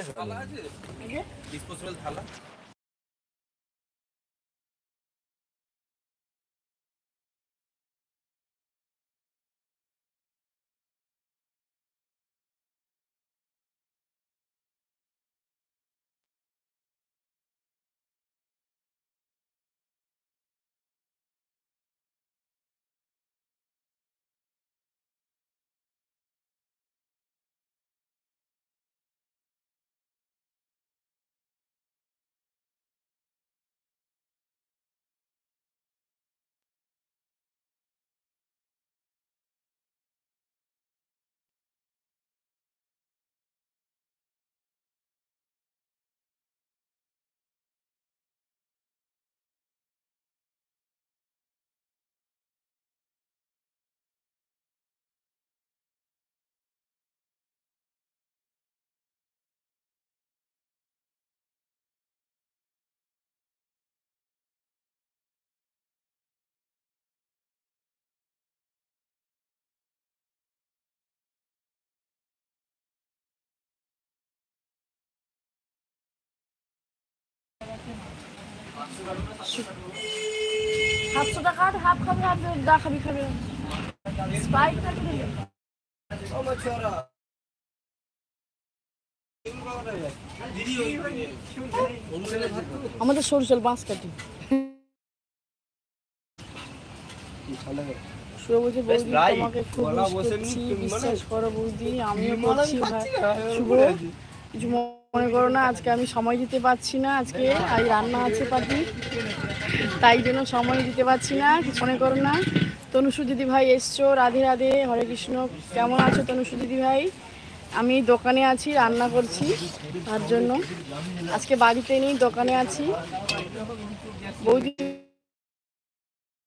থালা আছে ডিসপোজেবল থালা হাফশো টাকা হাফ খাবে হাফ দা খাবি খাবে স্পাইক থাকবে আমাদের সরষেল বাঁশ কাটি বলছে বৌদি তোমাকে খুব করছি বিশ্বাস করো বৌদি আমিও করছি শুভ কিছু মনে করো না আজকে আমি সময় দিতে পারছি না আজকে আজ রান্না আছে পাতি তাই জন্য সময় দিতে পারছি না কিছু মনে করো না তনুষু দিদি ভাই এসছো রাধে রাধে হরে কৃষ্ণ কেমন আছো তনুষু দিদি ভাই আমি দোকানে আছি রান্না করছি তার জন্য আজকে বাড়িতে নেই দোকানে আছি বৌদি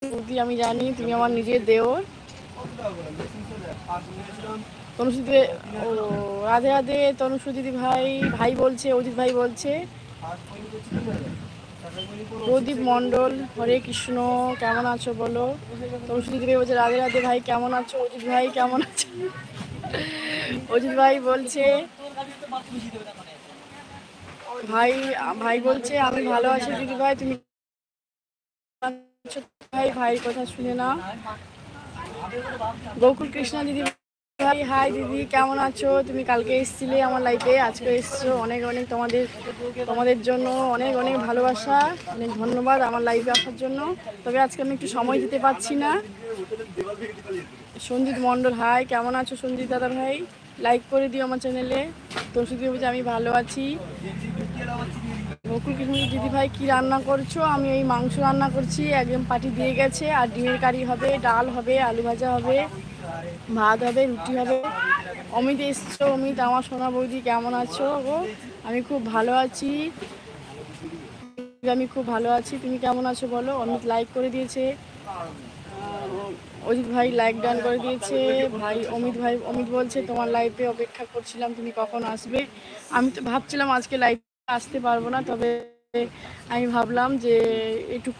বৌদি আমি জানি তুমি আমার নিজের দেওর তনুষু দিদি ও রাধে রাধে তনুষু দিদি ভাই ভাই বলছে অজিত ভাই বলছে প্রদীপ মণ্ডল হরে কৃষ্ণ কেমন আছো বলো তনুষু দিদি ভাই বলছে রাধে রাধে ভাই কেমন আছো অজিত ভাই কেমন আছো অজিত ভাই বলছে ভাই ভাই বলছে আমি ভালো আছি দিদি ভাই তুমি ভাই ভাই কথা শুনে না গোকুল কৃষ্ণা দিদি ভাই হাই দিদি কেমন আছো তুমি কালকে এসেছিলে আমার লাইফে আজকে এসছো অনেক অনেক তোমাদের জন্য অনেক অনেক ভালোবাসা অনেক ধন্যবাদ আমার লাইফে আসার জন্য তবে আজকে আমি একটু সময় দিতে পারছি না সঞ্জিত মণ্ডল হাই কেমন আছো সঞ্জিত দাদা ভাই লাইক করে দিও আমার চ্যানেলে তনুষু দিদি বলছে আমি ভালো আছি গোকুল কৃষ্ণ দিদি ভাই কী রান্না করছো আমি এই মাংস রান্না করছি একদম পাটি দিয়ে গেছে আর ডিমের কারি হবে ডাল হবে আলু ভাজা হবে ভাত হবে রুটি হবে অমিত এসছো অমিত আমার সোনা বৌদি কেমন আছো গো আমি খুব ভালো আছি তুমি কেমন আছো বলো অমিত লাইক করে দিয়েছে অজিত ভাই লাইক ডান করে দিয়েছে ভাই অমিত বলছে তোমার লাইফে অপেক্ষা করছিলাম তুমি কখন আসবে আমি তো ভাবছিলাম আজকে লাইফে আসতে পারবো না তবে আমি ভাবলাম যে একটু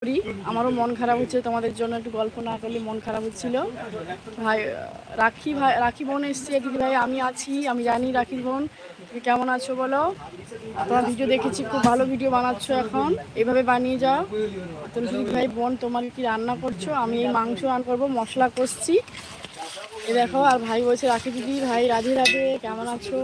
করি আমারও মন খারাপ হচ্ছে তোমাদের জন্য একটু গল্প না করলে মন খারাপ হচ্ছিল ভাই রাখি বোন এসছে দিদি ভাই আমি আছি আমি জানি রাখির বোন তুমি কেমন আছো বলো তোমার ভিডিও দেখেছি খুব ভালো ভিডিও বানাচ্ছো এখন এভাবে বানিয়ে যাও তুমি দিদি ভাই বোন তোমার কি রান্না করছো আমি এই মাংস রান্না করবো মশলা কষছি এ দেখো আর ভাই বলছে রাখি দিদি ভাই রাধে রাধে কেমন আছো